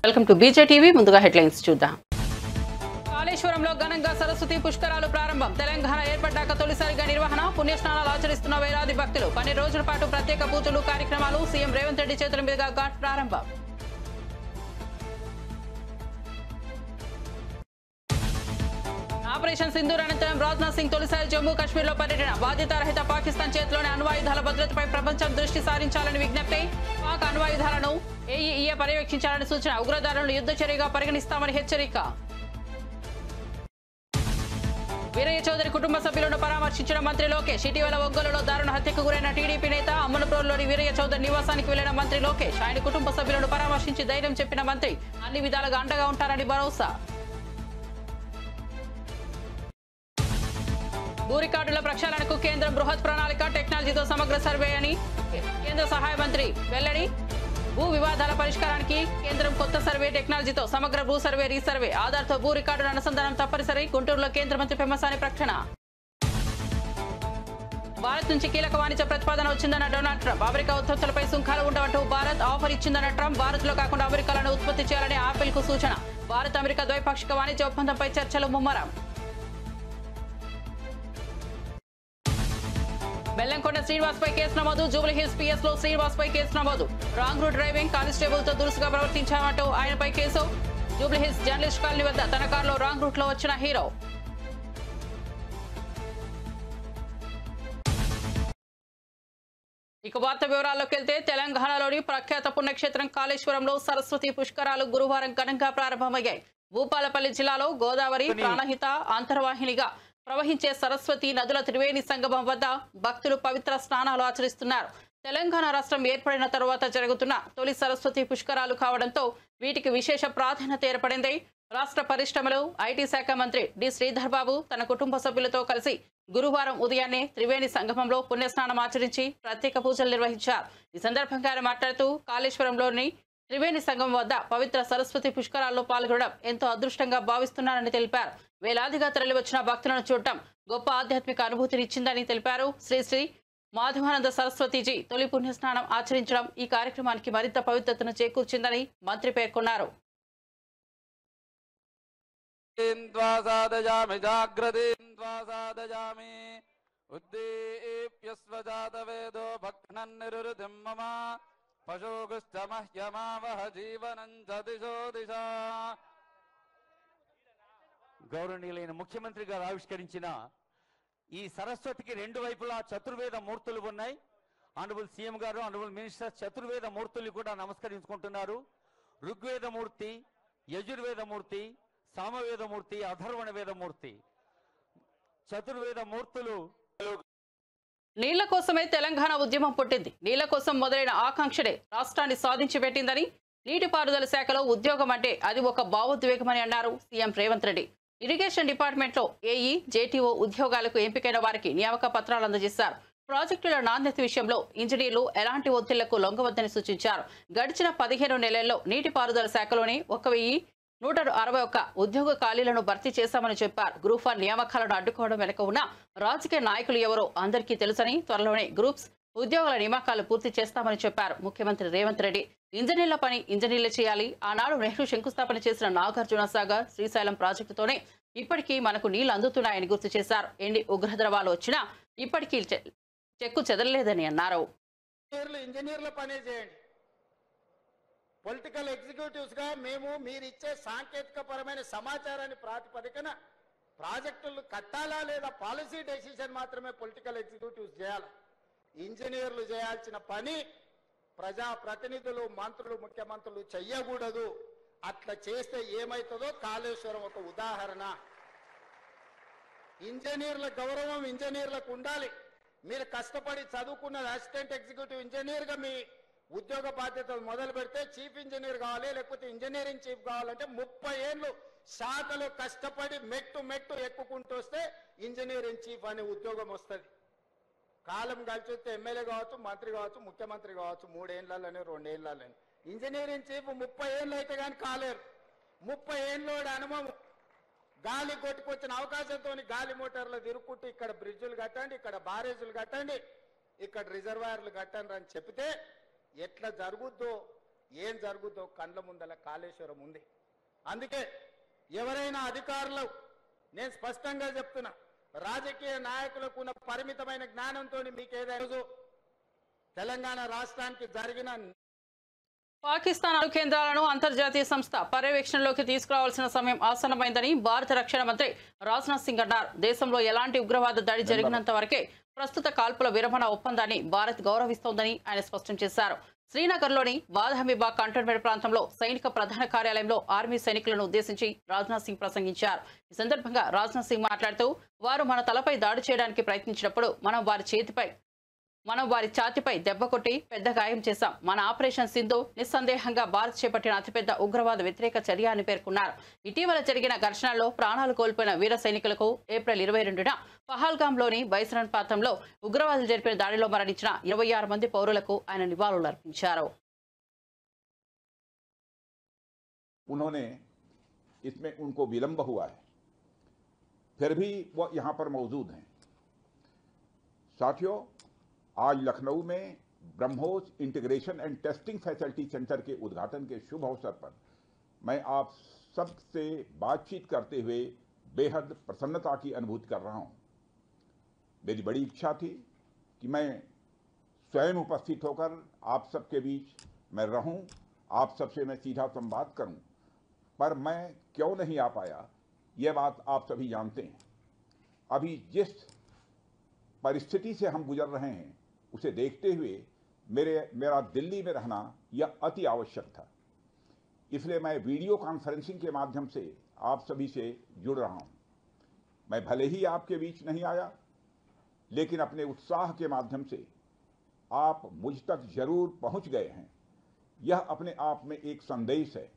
Welcome to BJ TV. ముందుగా headlines చూద్దాం. కాళేశ్వరంలో ఘనంగా సరస్వతి పుష్కరాలు ప్రారంభం. తెలంగాణ ఏర్పడ్డాక తొలిసారిగా నిర్వహణ. పుణ్యస్నానాలు ఆచరిస్తున్న వేలాది భక్తులు. 12 రోజుల పాటు ప్రత్యేక పూజలు కార్యక్రమాలు. సీఎం రేవంత్ రెడ్డి చేతుల మీదుగా ఘాట్ ప్రారంభం. ఆపరేషన్ సింధూర్ అనంతరం రాజ్నాథ్ సింగ్ తొలిసారి జమ్మూ కాశ్మీర్లో పర్యటన. బాధ్యతారహిత పాకిస్తాన్ చేతిలోని అణ్వాయుధాల భద్రతపై ప్రపంచం దృష్టి సారించాలని విజ్ఞప్తి. పాక్ అణ్వాయుధాలను ఏఈఏ పర్యవేక్షించాలని సూచన. ఉగ్రదాడులను యుద్ధ చర్యగా పరిగణిస్తామని హెచ్చరిక. వీరయ్య చౌదరి కుటుంబ సభ్యులను పరామర్శించిన మంత్రి లోకేష్. ఇటీవల ఒంగోలులో దారుణ హత్యకు గురైన టీడీపీ నేత అమ్మనప్రోలులోని వీరయ్య చౌదరి నివాసానికి వెళ్లిన మంత్రి లోకేష్. ఆయన కుటుంబ సభ్యులను పరామర్శించి ధైర్యం చెప్పిన మంత్రి అన్ని విధాలుగా అండగా ఉంటారని భరోసా. భూ రికార్డుల ప్రక్షాళనకు కేంద్రం బృహత్ ప్రణాళిక. టెక్నాలజీతో సమగ్ర సర్వే అని కేంద్ర సహాయ మంత్రి వెల్లడి. భూ వివాదాల పరిష్కారానికి కేంద్రం కొత్త సర్వే టెక్నాలజీతో సమగ్ర భూ సర్వే రీసర్వే ఆధార్తో భూ రికార్డుల అనుసంధానం తప్పనిసరి. గుంటూరులో కేంద్ర మంత్రి పెమ్మసాని ప్రకటన. భారత్ నుంచి కీలక వాణిజ్య ప్రతిపాదన వచ్చిందన్న డొనాల్డ్ ట్రంప్. అమెరికా ఉత్పత్తులపై సుంకాలు ఉండవంటూ భారత్ ఆఫర్ ఇచ్చిందన్న ట్రంప్. భారత్ లో కాకుండా అమెరికాలను ఉత్పత్తి చేయాలని ఆపిల్ కు సూచన. భారత్ అమెరికా ద్వైపాక్షిక వాణిజ్య ఒప్పందంపై చర్చలు ముమ్మరం. బెల్లంకొండ శ్రీనివాస్ పై కేసు నమోదు. జూబ్లీహిల్స్ పిఎస్ లో శ్రీనివాస్ పై కేసు నమోదు. రాంగ్ రూట్ డ్రైవింగ్, కానిస్టేబుల్ తో దురుసుగా ప్రవర్తించామంటూ ఆయనపై కేసు. జూబ్లీహిల్స్ జర్నలిస్ట్ కాలనీ వద్ద తన కారులో రాంగ్ రూట్ లో వచ్చిన హీరో. ఇక వార్త వివరాల్లోకి వెళ్తే తెలంగాణలోని ప్రఖ్యాత పుణ్యక్షేత్రం కాళేశ్వరంలో సరస్వతి పుష్కరాలు గురువారం ఘనంగా ప్రారంభమయ్యాయి. భూపాలపల్లి జిల్లాలో గోదావరి ప్రాణహిత అంతర్వాహినిగా ప్రవహించే సరస్వతి నదుల త్రివేణి సంగమం వద్ద భక్తులు పవిత్ర స్నానాలు ఆచరిస్తున్నారు. తెలంగాణ రాష్ట్రం ఏర్పడిన తరువాత జరుగుతున్న తొలి సరస్వతి పుష్కరాలు కావడంతో వీటికి విశేష ప్రాధాన్యత ఏర్పడింది. రాష్ట్ర పరిశ్రమలు ఐటీ శాఖ మంత్రి డి శ్రీధర్ బాబు తన కుటుంబ సభ్యులతో కలిసి గురువారం ఉదయాన్నే త్రివేణి సంగమంలో పుణ్యస్నానం ఆచరించి ప్రత్యేక పూజలు నిర్వహించారు. ఈ సందర్భంగా ఆయన మాట్లాడుతూ కాళేశ్వరంలోని త్రివేణి సంగమం వద్ద పవిత్ర సరస్వతి పుష్కరాల్లో పాల్గొనడం ఎంతో అదృష్టంగా భావిస్తున్నారని తెలిపారు. వేలాదిగా తరలివచ్చిన భక్తులను చూడటం గొప్ప ఆధ్యాత్మిక అనుభూతినిచ్చిందని తెలిపారు. శ్రీ శ్రీ మాధవానంద సరస్వతిజీ తొలి పుణ్యస్నానం ఆచరించడం ఈ కార్యక్రమానికి మరింత పవిత్రతను చేకూర్చిందని మంత్రి పేర్కొన్నారు. గౌరవనీయులైన ముఖ్యమంత్రి గారు ఆవిష్కరించిన ఈ సరస్వతికి రెండు వైపులా చతుర్వేద మూర్తులు ఉన్నాయి. ఆనరబుల్ సీఎం గారు, ఆనరబుల్ మినిస్టర్ చతుర్వేద మూర్తులు కూడా నమస్కరించుకుంటున్నారు. ఋగ్వేదమూర్తి, యజుర్వేదమూర్తి, సామవేదమూర్తి, అథర్వణ వేదమూర్తి, చతుర్వేద మూర్తులు. నీళ్ల కోసమే తెలంగాణ ఉద్యమం పుట్టింది. నీళ్ల కోసం మొదలైన ఆకాంక్షనే రాష్ట్రాన్ని సాధించి పెట్టిందని నీటిపారుదల శాఖలో ఉద్యోగం అంటే అది ఒక భావోద్వేగమని అన్నారు CM Revanth Reddy. Irrigation department లో ఏఈ, జేటీఓ ఉద్యోగాలకు ఎంపికైన వారికి నియామక పత్రాలు అందజేశారు. ప్రాజెక్టుల నాణ్యత విషయంలో ఇంజనీర్లు ఎలాంటి ఒత్తిళ్లకు లొంగవద్దని సూచించారు. గడిచిన 15 నెలల్లో నీటిపారుదల శాఖలోని 1161 ఉద్యోగ ఖాళీలను భర్తీ చేశామని చెప్పారు. గ్రూప్ 1 నియామకాలను అడ్డుకోవడం వెనుక ఉన్న రాజకీయ నాయకులు ఎవరో అందరికీ తెలుసని, త్వరలోనే గ్రూప్స్ ఉద్యోగుల నియామకాలు పూర్తి చేస్తామని చెప్పారు ముఖ్యమంత్రి రేవంత్ రెడ్డి. ఇంజనీర్ల పని ఇంజనీర్లు చేయాలి. ఆనాడు నెహ్రూ శంకుస్థాపన చేసిన నాగార్జున సాగర్, శ్రీశైలం ప్రాజెక్టుతోనే ఇప్పటికీ మనకు నీళ్లు అందుతున్నాయని గుర్తు చేశారు. ఎన్ని ఉగ్రద్రవాలు వచ్చినా ఇప్పటికీ చెక్కు చెదరలేదని అన్నారు. ఇంజనీర్ల పనే చేయండి. పొలిటికల్ ఎగ్జిక్యూటివ్స్ గా మేము మీరిచ్చే సాంకేతిక పరమైన సమాచారాన్ని ప్రాతిపదికన ప్రాజెక్టులు కట్టాలా లేదా పాలసీ డెసిషన్ మాత్రమే పొలిటికల్ ఎగ్జిక్యూటివ్స్ చేయాలి. ఇంజనీర్లు చేయాల్సిన పని ప్రజాప్రతినిధులు, మంత్రులు, ముఖ్యమంత్రులు చెయ్యకూడదు. అట్లా చేస్తే ఏమవుతుందో కాళేశ్వరం ఒక ఉదాహరణ. ఇంజనీర్ల గౌరవం ఇంజనీర్లకు ఉండాలి. మీరు కష్టపడి చదువుకున్నది అసిస్టెంట్ ఎగ్జిక్యూటివ్ ఇంజనీర్గా మీ ఉద్యోగ బాధ్యతలు మొదలు పెడితే చీఫ్ ఇంజనీర్ కావాలి, లేకపోతే ఇంజనీరింగ్ చీఫ్ కావాలంటే 30 ఏళ్ళు శాఖలో కష్టపడి మెట్టు ఎక్కుకుంటూ వస్తే ఇంజనీరింగ్ చీఫ్ అనే ఉద్యోగం వస్తుంది. కాలం కలిసి వస్తే ఎమ్మెల్యే కావచ్చు, మంత్రి కావచ్చు, ముఖ్యమంత్రి కావచ్చు, 3 ఏళ్లలోనే 2 ఏళ్లలోనే. ఇంజనీరింగ్ చీఫ్ 30 ఏళ్ళు అయితే కానీ కాలేరు. 30 ఏళ్ళోడి అనుభవం. గాలి కొట్టుకొచ్చిన అవకాశంతో గాలి మోటార్లు తిరుక్కుంటూ ఇక్కడ బ్రిడ్జులు కట్టండి, ఇక్కడ బారేజులు కట్టండి, ఇక్కడ రిజర్వాయర్లు కట్టండి అని చెప్తే ఎట్లా జరుగుద్దో ఏం జరుగుతో కండ్ల ముందల కాళేశ్వరం ఉంది. అందుకే ఎవరైనా అధికారులు, నేను స్పష్టంగా చెప్తున్నా, రాజకీయ నాయకులకు ఉన్న పరిమితమైన జ్ఞానంతో మీకు ఏదైనా తెలంగాణ రాష్ట్రానికి జరిగిన పాకిస్తాన్ అణు కేంద్రాలను అంతర్జాతీయ సంస్థ పర్యవేక్షణలోకి తీసుకురావాల్సిన సమయం ఆసన్నమైందని భారత రక్షణ మంత్రి రాజ్నాథ్ సింగ్ అన్నారు. దేశంలో ఎలాంటి ఉగ్రవాద దాడి జరిగినంత వరకే ప్రస్తుత కాల్పుల విరమణ ఒప్పందాన్ని భారత్ గౌరవిస్తోందని ఆయన స్పష్టం చేశారు. శ్రీనగర్లోని బాదహమిబాగ్ కంటోన్మెంట్ ప్రాంతంలో సైనిక ప్రధాన కార్యాలయంలో ఆర్మీ సైనికులను ఉద్దేశించి రాజ్నాథ్ సింగ్ ప్రసంగించారు. ఈ సందర్భంగా రాజ్నాథ్ సింగ్ మాట్లాడుతూ, వారు మన తలపై దాడి చేయడానికి ప్రయత్నించినప్పుడు మనం వారి ఛాతిపై దెబ్బ కొట్టి పెద్ద గాయం చేశాం. మన ఆపరేషన్ సింధు నిస్సందేహంగా భారత్ చేపట్టిన అతిపెద్ద ఉగ్రవాద వ్యతిరేక చర్య అని పేర్కొన్నారు. ఇటీవల జరిగిన ఘర్షణల్లో ప్రాణాలు కోల్పోయిన వీర సైనికులకు ఏప్రిల్ 22న పహల్గాంలోని బైసరన్ ప్రాంతంలో ఉగ్రవాదులు జరిపిన దాడిలో మరణించిన 26 మంది పౌరులకు ఆయన నివాళులర్పించారు. उन्होंने इसमें उनको विलंब हुआ है, फिर भी वो यहाँ पर मौजूद हैं। साथियों, आज लखनऊ में BrahMos integration and testing facility centre के उद्घाटन के शुभ अवसर पर मैं आप सबसे बातचीत करते हुए बेहद प्रसन्नता की अनुभूति कर रहा हूं। मेरी बड़ी इच्छा थी कि मैं स्वयं उपस्थित होकर आप सबके बीच मैं रहूं, आप सबसे मैं सीधा संवाद करूं, पर मैं क्यों नहीं आ पाया, यह बात आप सभी जानते हैं। अभी जिस परिस्थिति से हम गुजर रहे हैं उसे देखते हुए मेरा दिल्ली में रहना यह अति आवश्यक था। इसलिए मैं वीडियो कॉन्फ्रेंसिंग के माध्यम से आप सभी से जुड़ रहा हूं। मैं भले ही आपके बीच नहीं आया, लेकिन अपने उत्साह के माध्यम से आप मुझ तक जरूर पहुंच गए हैं। यह अपने आप में एक संदेश है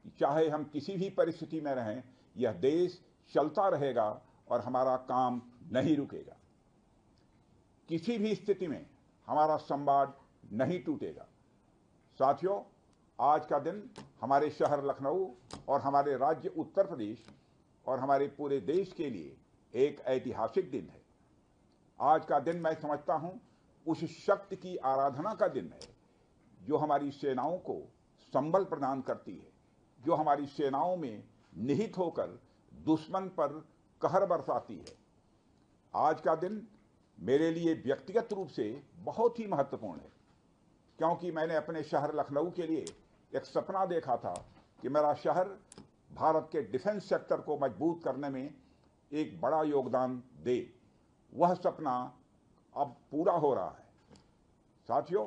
कि चाहे हम किसी भी परिस्थिति में रहें, यह देश चलता रहेगा और हमारा काम नहीं रुकेगा। किसी भी स्थिति में हमारा संवाद नहीं टूटेगा। साथियों, आज का दिन हमारे शहर लखनऊ और हमारे राज्य उत्तर प्रदेश और हमारे पूरे देश के लिए एक ऐतिहासिक दिन है। आज का दिन मैं समझता हूं उस शक्ति की आराधना का दिन है जो हमारी सेनाओं को संबल प्रदान करती है, जो हमारी सेनाओं में निहित होकर दुश्मन पर कहर बरसाती है। आज का दिन मेरे लिए व्यक्तिगत रूप से बहुत ही महत्वपूर्ण है, क्योंकि मैंने अपने शहर लखनऊ के लिए एक सपना देखा था कि मेरा शहर भारत के डिफेंस सेक्टर को मजबूत करने में एक बड़ा योगदान दे। वह सपना अब पूरा हो रहा है। साथियों,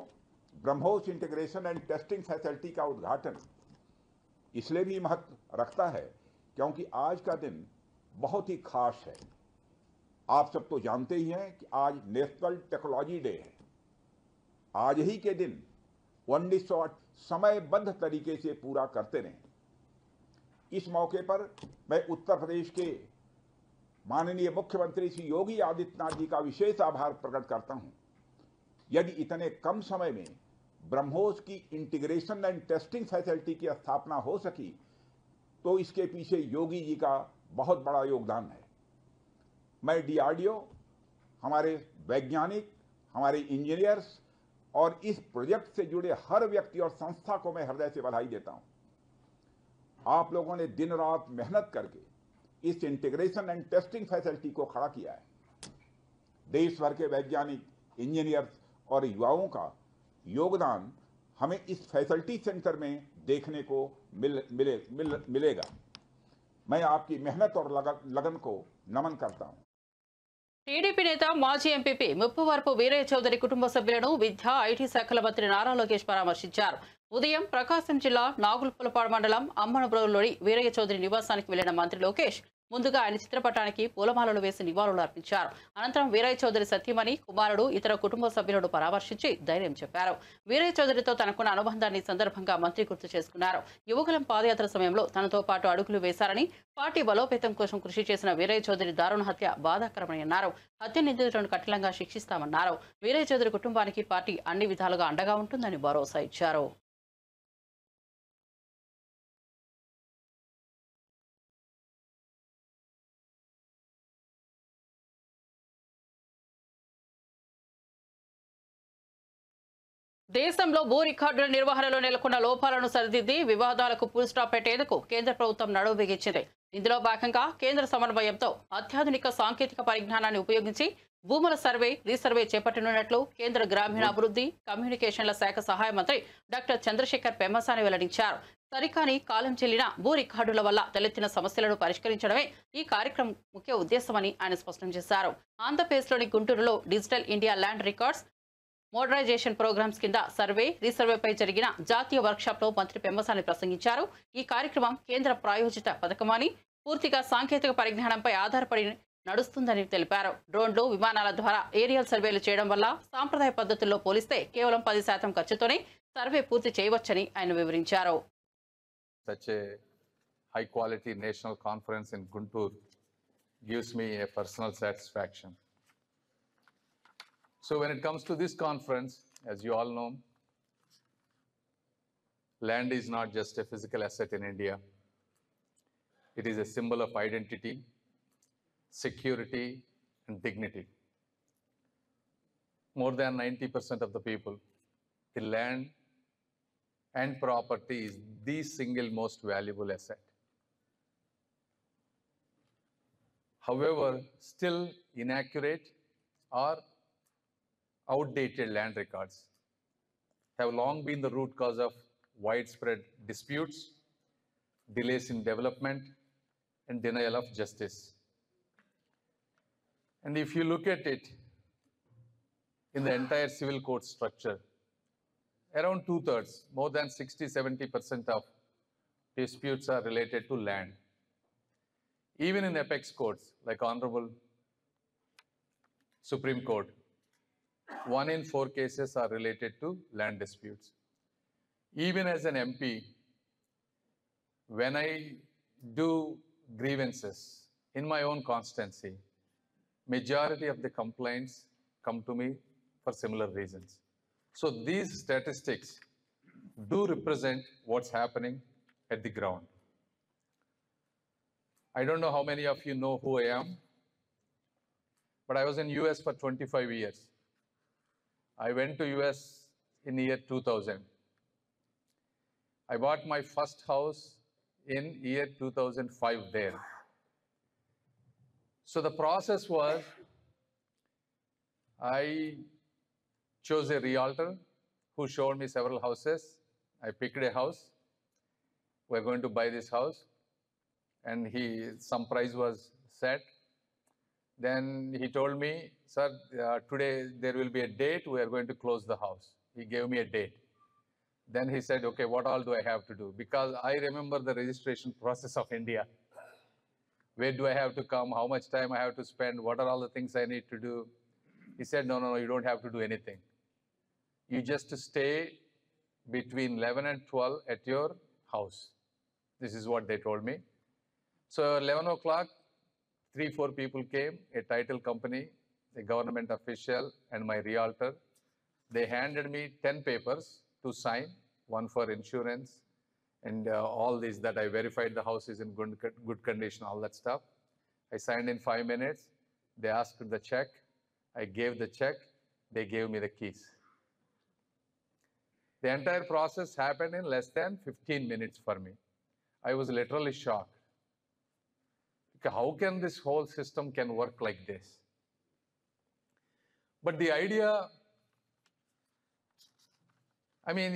BrahMos integration and testing facility का उद्घाटन इसलिए भी महत्व रखता है क्योंकि आज का दिन बहुत ही खास है। आप सब तो जानते ही हैं कि आज नेशनल टेक्नोलॉजी डे है। आज ही के दिन 1908 समयबद्ध तरीके से पूरा करते रहे। इस मौके पर मैं उत्तर प्रदेश के माननीय मुख्यमंत्री श्री योगी आदित्यनाथ जी का विशेष आभार प्रकट करता हूं। यदि इतने कम समय में ब्रह्मोस की इंटीग्रेशन एंड टेस्टिंग फैसिलिटी की स्थापना हो सकी तो इसके पीछे योगी जी का बहुत बड़ा योगदान है। मैं डीआरडीओ, हमारे वैज्ञानिक, हमारे इंजीनियर्स और इस प्रोजेक्ट से जुड़े हर व्यक्ति और संस्था को मैं हृदय से बधाई देता हूं। आप लोगों ने दिन रात मेहनत करके इस इंटीग्रेशन एंड टेस्टिंग फैसिलिटी को खड़ा किया है। देश भर के वैज्ञानिक, इंजीनियर्स और युवाओं का योगदान हमें इस फैसिलिटी सेंटर में देखने को मिलेगा। मैं आपकी मेहनत और लगन को नमन करता हूं। టీడీపీ నేత మాజీ ఎంపీపీ ముప్పవరపు వీరయ్య చౌదరి కుటుంబ సభ్యులను విద్యా ఐటీ శాఖల మంత్రి నారా లోకేష్ పరామర్శించారు. ఉదయం ప్రకాశం జిల్లా నాగులపులపాడు మండలం అమ్మనబ్రోలులోని వీరయ్య చౌదరి నివాసానికి వెళ్లిన మంత్రి లోకేష్ ముందుగా ఆయన చిత్రపటానికి పూలమాలలు వేసి నివాళులు అర్పించారు. అనంతరం వీరయ్య చౌదరి సతీమణి, కుమారుడు, ఇతర కుటుంబ సభ్యులను పరామర్శించి ధైర్యం చెప్పారు. వీరయ్య చౌదరితో తనకున్న అనుబంధాన్ని సందర్భంగా మంత్రి గుర్తు చేసుకున్నారు. యువకులం పాదయాత్ర సమయంలో తనతో పాటు అడుగులు వేశారని, పార్టీ బలోపేతం కోసం కృషి చేసిన వీరయ్య చౌదరి దారుణ హత్య బాధాకరమని అన్నారు. హత్య నిందితులను కఠినంగా శిక్షిస్తామన్నారు. వీరయ్య చౌదరి కుటుంబానికి పార్టీ అన్ని విధాలుగా అండగా ఉంటుందని భరోసా ఇచ్చారు. దేశంలో భూ రికార్డుల నిర్వహణలో నెలకొన్న లోపాలను సరిదిద్ది వివాదాలకు ఫుల్ స్టాప్ పెట్టేందుకు కేంద్ర ప్రభుత్వం నడుం బిగించింది. ఇందులో భాగంగా కేంద్ర సమన్వయంతో అత్యాధునిక సాంకేతిక పరిజ్ఞానాన్ని ఉపయోగించి భూముల సర్వే, రీసర్వే చేపట్టనున్నట్లు కేంద్ర గ్రామీణాభివృద్ధి, కమ్యూనికేషన్ల శాఖ సహాయ మంత్రి డాక్టర్ చంద్రశేఖర్ పెమ్మసాని వెల్లడించారు. సరికాని కాలం చెల్లిన భూ రికార్డుల వల్ల తలెత్తిన సమస్యలను పరిష్కరించడమే ఈ కార్యక్రమం ముఖ్య ఉద్దేశమని ఆయన స్పష్టం చేశారు. ఆంధ్రప్రదేశ్లోని గుంటూరులో digital India land records modernisation programmes కింద సర్వే, రీసర్వేపై జరిగిన జాతీయ వర్క్షాప్లో మంత్రి పెమ్మసాని ప్రసంగించారు. ఈ కార్యక్రమం కేంద్ర ప్రాయోజిత పథకమని, పూర్తిగా సాంకేతిక పరిజ్ఞానంపై ఆధారపడి నడుస్తుందని తెలిపారు. డ్రోన్లు, విమానాల ద్వారా ఏరియల్ సర్వేలు చేయడం వల్ల సాంప్రదాయ పద్ధతుల్లో పోలిస్తే కేవలం 10% ఖర్చుతోనే సర్వే పూర్తి చేయవచ్చని ఆయన వివరించారు. Such a high quality national conference in Guntur gives me a personal satisfaction. So when it comes to this conference, as you all know, land is not just a physical asset in India. It is a symbol of identity, security, and dignity. More than 90% of the people, the land and property is the single most valuable asset. However, still inaccurate or outdated land records have long been the root cause of widespread disputes, delays in development, and denial of justice. And if you look at it in the entire civil court structure, around 2/3, more than 60-70% of disputes are related to land. Even in apex courts, like Honorable Supreme Court, 1 in 4 cases are related to land disputes. Even as an MP, when I do grievances in my own constituency, majority of the complaints come to me for similar reasons. So these statistics do represent what's happening at the ground. I don't know how many of you know who I am, but I was in US for 25 years. I went to US in year 2000. I bought my first house in year 2005 there. So the process was, I chose a realtor who showed me several houses. I picked a house. We're going to buy this house. And some price was set. Then he told me, sir, today there will be a date, we are going to close the house. He gave me a date. Then he said, okay, what all do I have to do? Because I remember the registration process of India. Where do I have to come? How much time I have to spend? What are all the things I need to do? He said, no, you don't have to do anything. You just stay between 11 and 12 at your house. This is what they told me. So 11 o'clock, 3-4 people came, a title company, a government official, and my realtor. They handed me 10 papers to sign, one for insurance, and all these that I verified the house is in good condition, all that stuff. I signed in 5 minutes. They asked the check. I gave the check. They gave me the keys. The entire process happened in less than 15 minutes for me. I was literally shocked. How can this whole system can work like this? But the idea, I mean,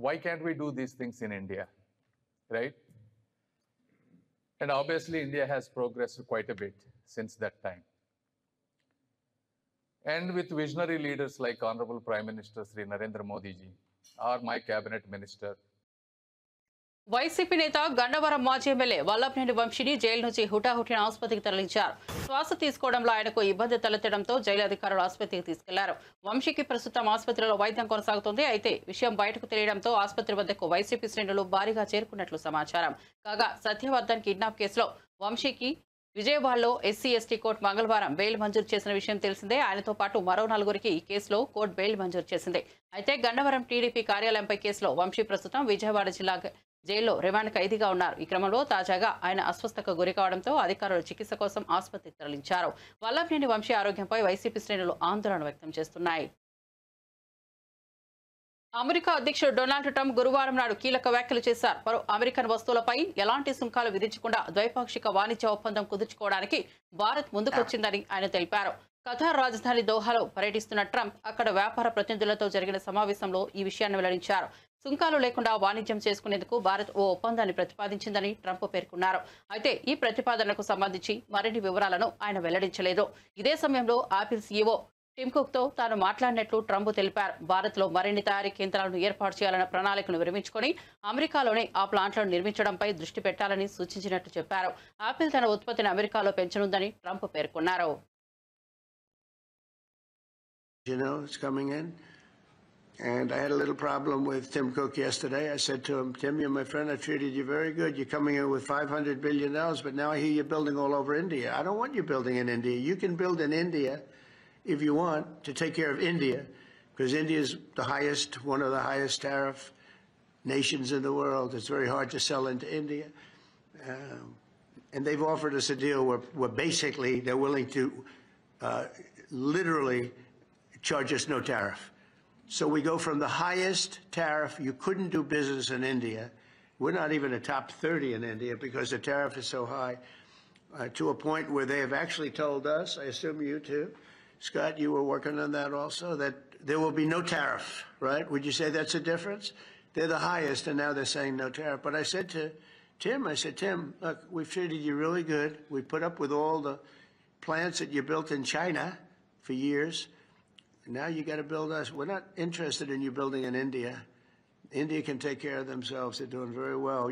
why can't we do these things in India, right? And obviously India has progressed quite a bit since that time. And with visionary leaders like Honorable Prime Minister Sri Narendra Modi ji, or my cabinet minister. YCP నేత గన్నవరం మాజీ MLA Vallabhaneni వంశీని jail నుంచి హుటాహుటిన ఆసుపత్రికి తరలించారు. శ్వాస తీసుకోవడంలో ఆయనకు ఇబ్బంది తలెత్తడంతో జైలు అధికారులు ఆసుపత్రికి తీసుకెళ్లారు. వంశీకి ప్రస్తుతం ఆసుపత్రిలో వైద్యం కొనసాగుతోంది. అయితే విషయం బయటకు తెలియడంతో ఆసుపత్రి వద్దకు వైసీపీ శ్రేణులు భారీగా చేరుకున్నట్లు సమాచారం. కాగా సత్యవర్ధన్ కిడ్నాప్ కేసులో వంశీకి విజయవాడలో ఎస్సీ/ఎస్టీ కోర్టు మంగళవారం బెయిల్ మంజూరు చేసిన విషయం తెలిసిందే. ఆయనతో పాటు మరో 4గురికి ఈ కేసులో కోర్టు బెయిల్ మంజూరు చేసింది. అయితే గన్నవరం టీడీపీ కార్యాలయంపై కేసులో వంశీ ప్రస్తుతం విజయవాడ జిల్లా జైల్లో రిమాండ్ ఖైదీగా ఉన్నారు. ఈ క్రమంలో తాజాగా ఆయన అస్వస్థతకు గురి కావడంతో అధికారులు చికిత్స కోసం ఆసుపత్రికి తరలించారు. వల్లభనేని వంశీ ఆరోగ్యంపై వైసీపీ శ్రేణులు ఆందోళన వ్యక్తం చేస్తున్నాయి. అమెరికా అధ్యక్షుడు డొనాల్డ్ ట్రంప్ గురువారం నాడు కీలక వ్యాఖ్యలు చేశారు. పలు అమెరికన్ వస్తువులపై ఎలాంటి సుంకాలు విధించకుండా ద్వైపాక్షిక వాణిజ్య ఒప్పందం కుదుర్చుకోవడానికి భారత్ ముందుకొచ్చిందని ఆయన తెలిపారు. ఖతార్ రాజధాని దోహాలో పర్యటిస్తున్న ట్రంప్ అక్కడ వ్యాపార ప్రతినిధులతో జరిగిన సమావేశంలో ఈ విషయాన్ని వెల్లడించారు. సుంకాలు లేకుండా వాణిజ్యం చేసుకునేందుకు భారత్ ఓ ఒప్పందాన్ని ప్రతిపాదించిందని ట్రంప్ పేర్కొన్నారు. అయితే ఈ ప్రతిపాదనకు సంబంధించి మరిన్ని వివరాలను ఆయన వెల్లడించలేదు. ఇదే సమయంలో ఆపిల్ సీఈఓ టిమ్ కుక్ తో తాను మాట్లాడినట్లు ట్రంప్ తెలిపారు. భారత్ లో మరిన్ని తయారీ కేంద్రాలను ఏర్పాటు చేయాలన్న ప్రణాళికను విరమించుకొని అమెరికాలోనే ఆ ప్లాంట్లను నిర్మించడంపై దృష్టి పెట్టాలని సూచించినట్లు చెప్పారు. ఆపిల్ తన ఉత్పత్తిని అమెరికాలో పెంచనుందని ట్రంప్ పేర్కొన్నారు. You know, it's coming in. And I had a little problem with Tim Cook yesterday. I said to him, Tim, you're my friend. I treated you very good. You're coming in with $500 billion, but now I hear you're building all over India. I don't want you building in India. You can build in India if you want to take care of India, because India is the highest, one of the highest tariff nations in the world. It's very hard to sell into India. And they've offered us a deal where basically they're willing to literally charge us no tariff. So we go from the highest tariff, you couldn't do business in India. We're not even a top 30 in India because the tariff is so high, to a point where they have actually told us, I assume you too, Scott, you were working on that also, that there will be no tariff, right? Would you say that's a difference? They're the highest, and now they're saying no tariff. But I said to Tim, Tim, look, we've treated you really good. We put up with all the plants that you built in China for years. Now you got to build us. We're not interested in you building in India. India can take care of themselves. They're doing very well.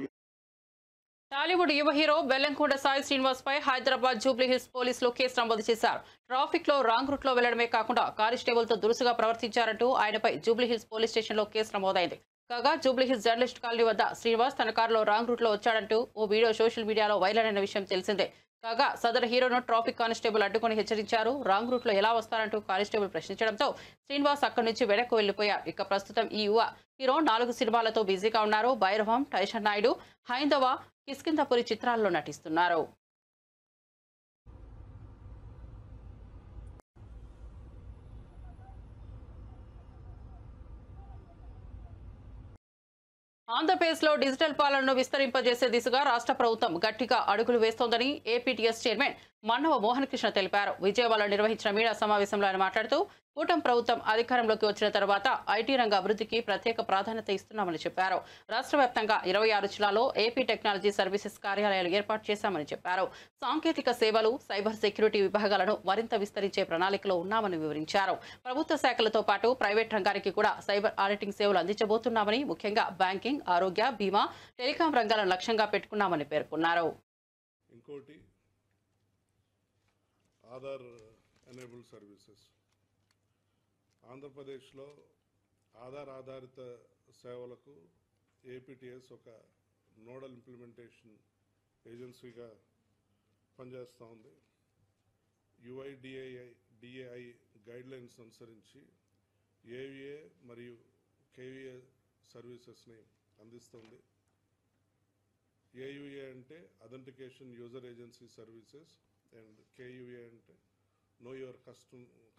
Tollywood యువ hero Bellamkonda Sai Srinivas పై Hyderabad Jubilee hills పోలీసులు case నమోదు చేశారు. Traffic లో wrong route లో వెళ్లడమే కాకుండా constable తో దురుసుగా ప్రవర్తించారంటూ ఆయనపై జూబ్లీ హిల్స్ పోలీస్ స్టేషన్ లో కేసు నమోదైంది. కాగా జూబ్లీ హిల్స్ జర్నలిస్ట్ కాలనీ వద్ద శ్రీనివాస్ తన కారులో రాంగ్ రూట్ లో వచ్చాడంటూ ఓ వీడియో సోషల్ మీడియాలో వైరల్ అయిన విషయం తెలిసిందే. కాగా సదరు హీరోను ట్రాఫిక్ కానిస్టేబుల్ అడ్డుకొని హెచ్చరించారు. రాంగ్ రూట్ లో ఎలా వస్తారంటూ కానిస్టేబుల్ ప్రశ్నించడంతో శ్రీనివాస్ అక్కడి నుంచి వెనక్కు వెళ్లిపోయారు. ఇక ప్రస్తుతం ఈ యువ హీరో 4 సినిమాలతో బిజీగా ఉన్నారు. భైరవం, టైషన్ నాయుడు, హైందవ, కిష్కింధపురి చిత్రాల్లో నటిస్తున్నారు. ఆంధ్రప్రదేశ్లో డిజిటల్ పాలనను విస్తరింపజేసే దిశగా రాష్ట్ర ప్రభుత్వం గట్టిగా అడుగులు వేస్తోందని ఏపీటీఎస్ చైర్మన్ మన్నవ మోహన్ కృష్ణ తెలిపారు. విజయవాడలో నిర్వహించిన మీడియా సమావేశంలో ఆయన మాట్లాడుతూ కూటమి ప్రభుత్వం అధికారంలోకి వచ్చిన తర్వాత ఐటీ రంగ అభివృద్ధికి ప్రత్యేక ప్రాధాన్యత ఇస్తున్నామని చెప్పారు. రాష్ట్ర వ్యాప్తంగా 26 జిల్లాల్లో ఏపీ టెక్నాలజీ సర్వీసెస్ కార్యాలయాలు ఏర్పాటు చేశామని చెప్పారు. సాంకేతిక సేవలు, సైబర్ సెక్యూరిటీ విభాగాలను మరింత విస్తరించే ప్రణాళికలో ఉన్నామని వివరించారు. ప్రభుత్వ శాఖలతో పాటు ప్రైవేట్ రంగానికి కూడా సైబర్ ఆడిటింగ్ సేవలు అందించబోతున్నామని, ముఖ్యంగా బ్యాంకింగ్, ఆరోగ్య, బీమా, టెలికాం రంగాలను లక్ష్యంగా పెట్టుకున్నామని పేర్కొన్నారు. ఇంకోటి ఆధార్ ఎనేబుల్డ్ సర్వీసెస్. ఆంధ్రప్రదేశ్లో ఆధార్ ఆధారిత సేవలకు ఏపీటీఎస్ ఒక నోడల్ ఇంప్లిమెంటేషన్ ఏజెన్సీగా పనిచేస్తూ ఉంది. యుఐడిఏఐ గైడ్లైన్స్ అనుసరించి ఏవిఏ మరియు కేవిఏ సర్వీసెస్ని అందిస్తుంది. ఏయుఏ అంటే authentication user agency services and KUA అంటే know your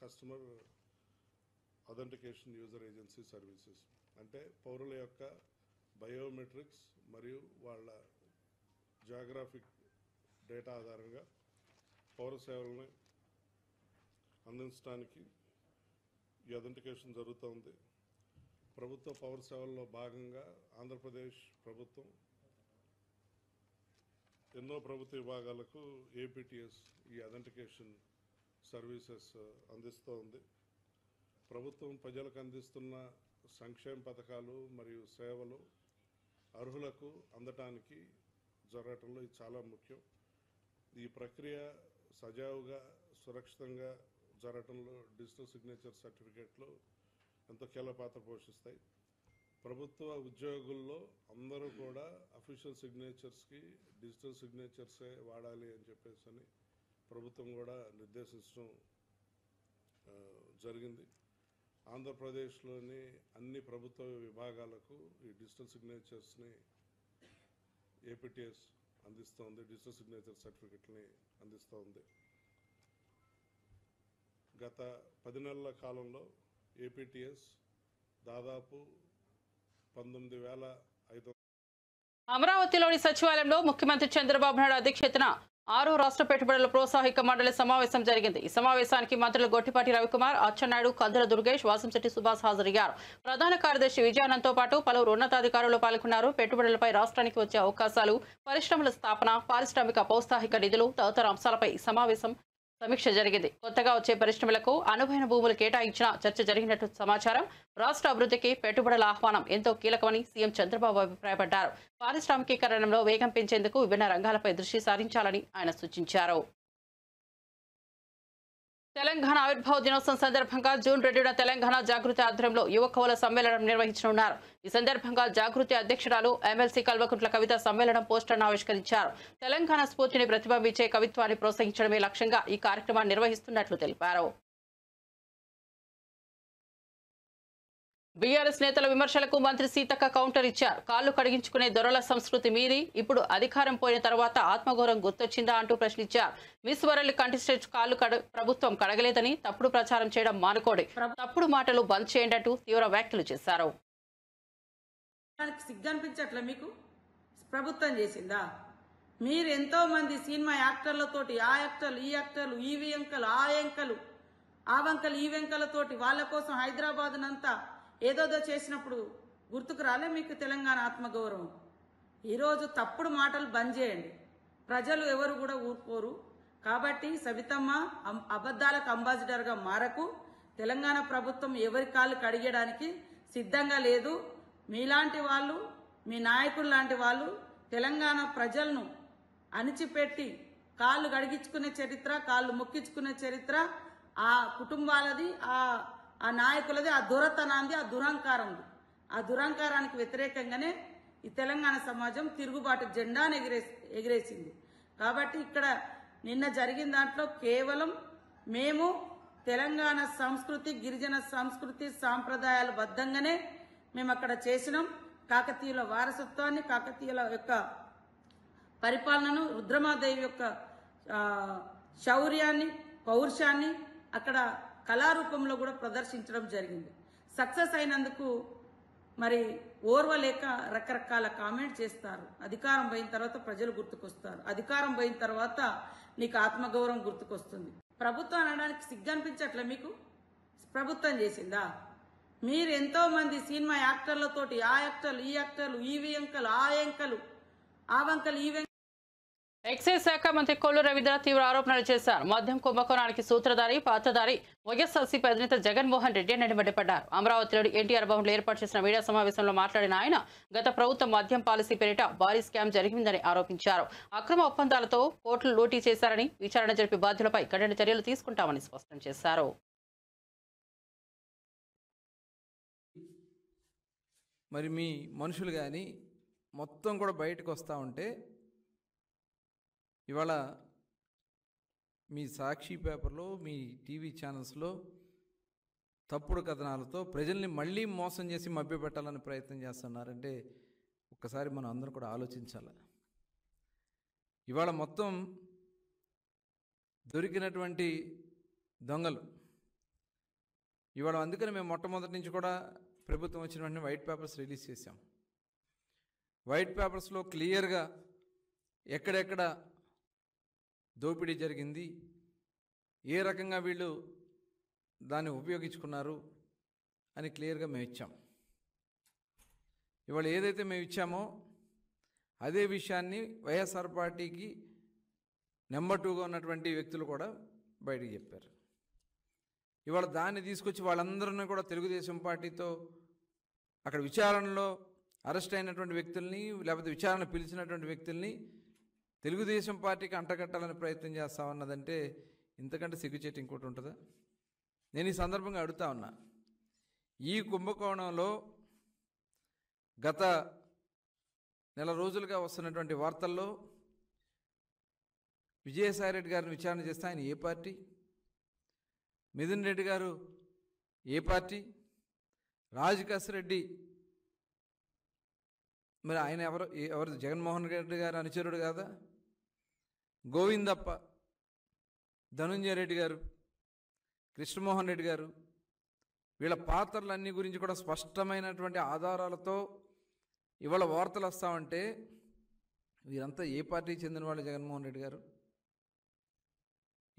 customer authentication user agency services. అంటే పౌరుల యొక్క బయోమెట్రిక్స్ మరియు వాళ్ళ జాగ్రాఫిక్ డేటా ఆధారంగా పౌర సేవలను అందించడానికి ఈ అథెంటికేషన్ జరుగుతుంది. ప్రభుత్వ పౌర సేవల్లో భాగంగా ఆంధ్రప్రదేశ్ ప్రభుత్వం ఎన్నో ప్రభుత్వ విభాగాలకు ఏపీటీఎస్ ఈ అథెంటికేషన్ సర్వీసెస్ అందిస్తూ ఉంది. ప్రభుత్వం ప్రజలకు అందిస్తున్న సంక్షేమ పథకాలు మరియు సేవలు అర్హులకు అందటానికి జరగటంలో ఇది చాలా ముఖ్యం. ఈ ప్రక్రియ సజావుగా, సురక్షితంగా జరగటంలో డిజిటల్ సిగ్నేచర్ సర్టిఫికేట్లు ఎంతో కీలక పాత్ర పోషిస్తాయి. ప్రభుత్వ ఉద్యోగుల్లో అందరూ కూడా అఫీషియల్ సిగ్నేచర్స్కి డిజిటల్ సిగ్నేచర్సే వాడాలి అని చెప్పేసి అని ప్రభుత్వం కూడా నిర్దేశించడం జరిగింది. ఆంధ్రప్రదేశ్లోని అన్ని ప్రభుత్వ విభాగాలకు ఈ డిజిటల్ సిగ్నేచర్స్ని ఏపీటీఎస్ అందిస్తోంది, డిజిటల్ సిగ్నేచర్ సర్టిఫికెట్ని అందిస్తోంది. గత 10 నెలల కాలంలో ఏపీటీఎస్ దాదాపు 19,500. అమరావతిలోని సచివాలయంలో ముఖ్యమంత్రి చంద్రబాబు నాయుడు అధ్యక్షతన 6 రాష్ట్ర పెట్టుబడుల ప్రోత్సాహక మండలి సమావేశం జరిగింది. ఈ సమావేశానికి మంత్రులు గొట్టిపాటి రవికుమార్, అచ్చెన్నాయుడు, కందుల దుర్గేష్, వాసంశెట్టి సుభాష్ హాజరయ్యారు. ప్రధాన కార్యదర్శి విజయానంద్తో పాటు పలువురు ఉన్నతాధికారులు పాల్గొన్నారు. పెట్టుబడులపై రాష్ట్రానికి వచ్చే అవకాశాలు, పరిశ్రమల స్థాపన, పారిశ్రామిక ప్రోత్సాహక నిధులు తదితర అంశాలపై ఈ సమావేశం సమీక్ష జరిగింది. కొత్తగా వచ్చే పరిశ్రమలకు అనువైన భూములు కేటాయించిన చర్చ జరిగినట్టు సమాచారం. రాష్ట్ర అభివృద్ధికి పెట్టుబడుల ఆహ్వానం ఎంతో కీలకమని సీఎం చంద్రబాబు అభిప్రాయపడ్డారు. పారిశ్రామికీకరణలో వేగం పెంచేందుకు విభిన్న రంగాలపై దృష్టి సారించాలని ఆయన సూచించారు. తెలంగాణ ఆవిర్భావ దినోత్సవం సందర్భంగా జూన్ 2న తెలంగాణ జాగృతి ఆధ్వర్యంలో యువ కవుల సమ్మేళనం నిర్వహించనున్నారు. ఈ సందర్భంగా జాగృతి అధ్యక్షురాలు ఎమ్మెల్సీ కల్వకుంట్ల కవిత సమ్మేళనం పోస్టర్ను ఆవిష్కరించారు. తెలంగాణ స్ఫూర్తిని ప్రతిబింబించే కవిత్వాన్ని ప్రోత్సహించడమే లక్ష్యంగా ఈ కార్యక్రమాన్ని నిర్వహిస్తున్నట్లు తెలిపారు. బీఆర్ఎస్ నేతల విమర్శలకు మంత్రి సీతక్క కౌంటర్ ఇచ్చారు. కాళ్లు కడిగించుకునే దొరల సంస్కృతి మీది ఇప్పుడు అధికారం పోయిన తర్వాత ఆత్మగౌరవం గుర్తొచ్చిందా అంటూ ప్రశ్నించారు. మిస్ వరల్డ్ కంటెస్టెంట్ కాళ్లు ప్రభుత్వం కడగలేదని తప్పుడు ప్రచారం చేయడం మానుకోండి, తప్పుడు మాటలు బంద్ చేయండి అంటూ తీవ్ర వ్యాఖ్యలు చేశారు. సిగ్గనిపించట్లే మీకు? ప్రభుత్వం చేసిందా? మీరు ఎంతో మంది సినిమా యాక్టర్లతోటి ఆ యాక్టర్లు ఈ యాక్టర్లు ఈ వెంకలు ఆ వెంకలు ఆ వంకలు ఈ వెంకలతోటి వాళ్ళ కోసం హైదరాబాద్ నంతా ఏదోదో చేసినప్పుడు గుర్తుకు రాలే మీకు తెలంగాణ ఆత్మగౌరవం? ఈరోజు తప్పుడు మాటలు బంద్ చేయండి. ప్రజలు ఎవరు కూడా ఊరుకోరు. కాబట్టి సబితమ్మ అబద్ధాలకు అంబాసిడర్గా మారకు. తెలంగాణ ప్రభుత్వం ఎవరి కాళ్ళు కడిగడానికి సిద్ధంగా లేదు. మీలాంటి వాళ్ళు, మీ నాయకులు లాంటి వాళ్ళు తెలంగాణ ప్రజలను అణిచిపెట్టి కాళ్ళు కడిగించుకునే చరిత్ర, కాళ్ళు మొక్కించుకునే చరిత్ర ఆ కుటుంబాలది, ఆ నాయకులది, ఆ దొరతనాంది, ఆ దురహంకారంది. ఆ దురహంకారానికి వ్యతిరేకంగానే ఈ తెలంగాణ సమాజం తిరుగుబాటు జెండాను ఎగిరేసింది. కాబట్టి ఇక్కడ నిన్న జరిగిన దాంట్లో కేవలం మేము తెలంగాణ సంస్కృతి, గిరిజన సంస్కృతి, సాంప్రదాయాల బద్ధంగానే మేము అక్కడ చేసినాం. కాకతీయుల వారసత్వాన్ని, కాకతీయుల యొక్క పరిపాలనను, రుద్రమాదేవి యొక్క శౌర్యాన్ని, పౌరుషాన్ని అక్కడ కళారూపంలో కూడా ప్రదర్శించడం జరిగింది. సక్సెస్ అయినందుకు మరి ఓర్వలేక రకరకాల కామెంట్ చేస్తారు. అధికారం పోయిన తర్వాత ప్రజలు గుర్తుకొస్తారు. అధికారం పోయిన తర్వాత నీకు ఆత్మగౌరవం గుర్తుకొస్తుంది. ప్రభుత్వం అనడానికి సిగ్గనిపించట్లే మీకు? ప్రభుత్వం చేసిందా? మీరు ఎంతో మంది సినిమా యాక్టర్లతోటి ఆ యాక్టర్లు ఈ యాక్టర్లు ఈ వెంకలు ఆ వెంకలు ఆ వంకలు ఈ వెంకలు. ఎక్సైజ్ శాఖ మంత్రి కొల్లు రవీంద్ర తీవ్ర ఆరోపణలు చేశారు. మద్యం కుంభకోణానికి సూత్రధారి, పాత్రధారి వైఎస్ఆర్సీపీ అధినేత జగన్మోహన్ రెడ్డి అని మండిపడ్డారు. అమరావతిలోని ఎన్టీఆర్ భవన్లో ఏర్పాటు చేసిన మీడియా సమావేశంలో మాట్లాడిన ఆయన గత ప్రభుత్వం మద్యం పాలసీ పేరిట భారీ స్కామ్ జరిగిందని ఆరోపించారు. అక్రమ ఒప్పందాలతో కోట్లు లూటీ చేశారని, విచారణ జరిపి బాధ్యులపై కఠిన చర్యలు తీసుకుంటామని స్పష్టం చేశారు. మరి మీ మనుషులు కానీ మొత్తం కూడా బయటకు వస్తూ ఉంటే ఇవాళ మీ సాక్షి పేపర్లో, మీ టీవీ ఛానల్స్లో తప్పుడు కథనాలతో ప్రజల్ని మళ్ళీ మోసం చేసి మభ్యపెట్టాలని ప్రయత్నం చేస్తున్నారంటే ఒక్కసారి మనం అందరం కూడా ఆలోచించాలి. ఇవాళ మొత్తం దొరికినటువంటి దొంగలు ఇవాళ, అందుకని మేము మొట్టమొదటి నుంచి కూడా ప్రభుత్వం వచ్చిన వెంటనే వైట్ పేపర్స్ రిలీజ్ చేశాం. వైట్ పేపర్స్లో క్లియర్గా ఎక్కడెక్కడ దోపిడీ జరిగింది, ఏ రకంగా వీళ్ళు దాన్ని ఉపయోగించుకున్నారు అని క్లియర్గా మేము ఇచ్చాం. ఇవాళ ఏదైతే మేము ఇచ్చామో అదే విషయాన్ని వైఎస్ఆర్ పార్టీకి నెంబర్ 2గా ఉన్నటువంటి వ్యక్తులు కూడా బయటికి చెప్పారు. ఇవాళ దాన్ని తీసుకొచ్చి వాళ్ళందరినీ కూడా తెలుగుదేశం పార్టీతో అక్కడ విచారణలో అరెస్ట్ అయినటువంటి వ్యక్తుల్ని, లేకపోతే విచారణ పిలిచినటువంటి వ్యక్తుల్ని తెలుగుదేశం పార్టీకి అంటగట్టాలని ప్రయత్నం చేస్తామన్నదంటే ఇంతకంటే సిగ్గుచేటు ఇంకోటి ఉంటుందా? నేను ఈ సందర్భంగా అడుగుతా ఉన్నా, ఈ కుంభకోణంలో గత నెల రోజులుగా వస్తున్నటువంటి వార్తల్లో విజయసాయిరెడ్డి గారిని విచారణ చేస్తే ఆయన ఏ పార్టీ, మిథున్ రెడ్డి గారు ఏ పార్టీ, రాజకాశ్ రెడ్డి మరి ఆయన ఎవరు జగన్మోహన్ రెడ్డి గారు అనుచరుడు కాదా? గోవిందప్ప, ధనుంజయ రెడ్డి గారు, కృష్ణమోహన్ రెడ్డి గారు, వీళ్ళ పాత్రలన్నీ గురించి కూడా స్పష్టమైనటువంటి ఆధారాలతో ఇవాళ వార్తలు వస్తామంటే వీరంతా ఏ పార్టీకి చెందిన వాళ్ళు జగన్మోహన్ రెడ్డి గారు?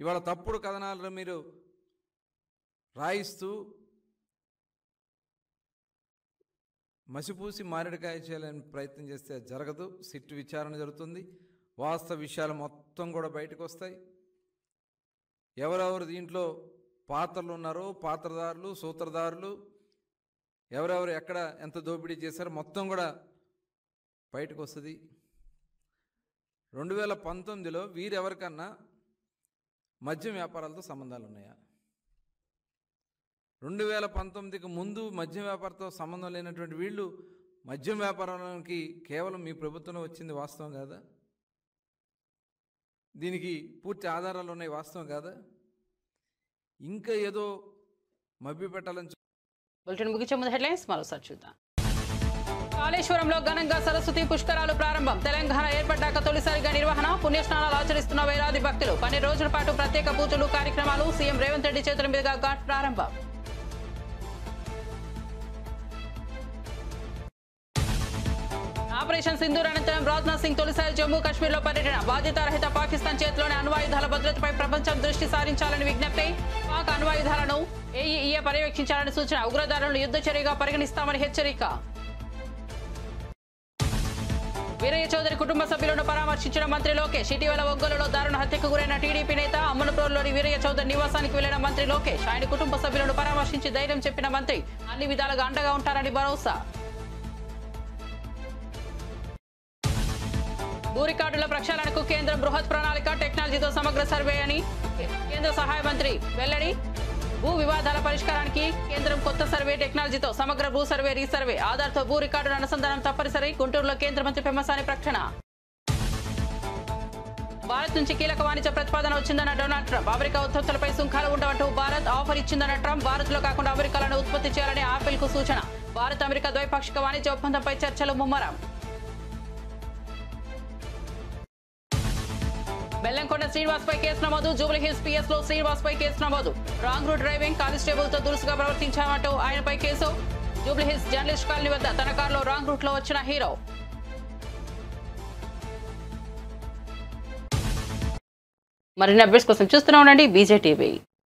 ఇవాళ తప్పుడు కథనాలను మీరు రాయిస్తూ మసిపూసి మారేడుకాయ చేయాలని ప్రయత్నం చేస్తే అది జరగదు. సిట్ విచారణ జరుగుతుంది, వాస్తవ విషయాలు మొత్తం కూడా బయటకు వస్తాయి. ఎవరెవరు దీంట్లో పాత్రలు ఉన్నారో, పాత్రదారులు, సూత్రధారులు, ఎవరెవరు ఎక్కడ ఎంత దోపిడీ చేశారో మొత్తం కూడా బయటకు వస్తుంది. 2019లో వీరెవరికన్నా మద్యం వ్యాపారాలతో సంబంధాలు ఉన్నాయా? 2019కి ముందు మద్యం వ్యాపారంతో సంబంధం లేనటువంటి వీళ్ళు మద్యం వ్యాపారానికి కేవలం మీ ప్రభుత్వంలో వచ్చింది వాస్తవం కాదా? దీనికి పూర్తి ఆధారాలు ఉన్నాయి, వాస్తవం కాదా? ఇంకా ఏదో మభ్య పెట్టాలని బులెటిన్ ముగించే ముందు హెడ్లైన్స్ మరోసారి చూద్దాం. కాళేశ్వరంలో ఘనంగా సరస్వతి పుష్కరాలు ప్రారంభం. తెలంగాణ ఏర్పడ్డాక తొలిసారిగా నిర్వహణ. పుణ్యస్నానాలు ఆచరిస్తున్న వేలాది భక్తులు. 12 రోజుల పాటు ప్రత్యేక పూజలు, కార్యక్రమాలు. సీఎం రేవంత్ రెడ్డి చేతుల మీదుగా ఘాట్ ప్రారంభం. ఆపరేషన్ సింధూర్ అనంతరం రాజ్నాథ్ సింగ్ తొలిసారి జమ్మూ కాశ్మీర్లో పర్యటన. బాధ్యతారహిత పాకిస్తాన్ చేతిలోని అణ్వాయుధాల భద్రతపై ప్రపంచం దృష్టి సారించాలని విజ్ఞప్తి. పాక్ అణ్వాయుధాలను ఏఈఏ పర్యవేక్షించాలని సూచన. ఉగ్రదాడులను యుద్ధ చర్యగా పరిగణిస్తామని హెచ్చరిక. వీరయ్య చౌదరి కుటుంబ సభ్యులను పరామర్శించిన మంత్రి లోకేష్. ఇటీవల ఒంగోలులో దారుణ హత్యకు గురైన టీడీపీ నేత అమ్మనప్రోలులోని వీరయ్య చౌదరి నివాసానికి వెళ్లిన మంత్రి లోకేష్. ఆయన కుటుంబ సభ్యులను పరామర్శించి ధైర్యం చెప్పిన మంత్రి అన్ని విధాలుగా అండగా ఉంటారని భరోసా. భూ రికార్డుల ప్రక్షాళనకు కేంద్రం బృహత్ ప్రణాళిక, టెక్నాలజీతో సమగ్ర సర్వే అని కేంద్ర సహాయ మంత్రి వెల్లడి. భూ వివాదాల పరిష్కారానికి కేంద్రం కొత్త సర్వే టెక్నాలజీతో సమగ్ర భూ సర్వే, రీసర్వే, ఆధార్తో భూ రికార్డుల అనుసంధానం తప్పనిసరి. గుంటూరులో కేంద్ర మంత్రి పెమ్మసాని ప్రకటన. భారత్ నుంచి కీలక వాణిజ్య ప్రతిపాదన వచ్చిందన్న డొనాల్డ్ ట్రంప్. అమెరికా ఉత్పత్తులపై సుంకాలు ఉండవంటూ భారత్ ఆఫర్ ఇచ్చిందన్న ట్రంప్. భారత్లో కాకుండా అమెరికాలను ఉత్పత్తి చేయాలని ఆపిల్ కు సూచన. భారత్ అమెరికా ద్వైపాక్షిక వాణిజ్య ఒప్పందంపై చర్చలు ముమ్మరం. బెల్లంకొండ శ్రీనివాస్ పై కేసు నమోదు. జూబ్లీహిల్స్ పిఎస్ లో శ్రీనివాస్ పై కేసు నమోదు. రాంగ్ రూట్ డ్రైవింగ్, కానిస్టేబుల్ తో దురుసుగా ప్రవర్తించామంటూ ఆయనపై కేసు. జూబ్లీహిల్స్ జర్నలిస్ట్ కాలనీ వద్ద తన కారులో రాంగ్ రూట్ లో వచ్చిన హీరో. మరిన్ని అప్డేట్స్ కోసం చూస్తూనే ఉండండి బీజేటీవీ.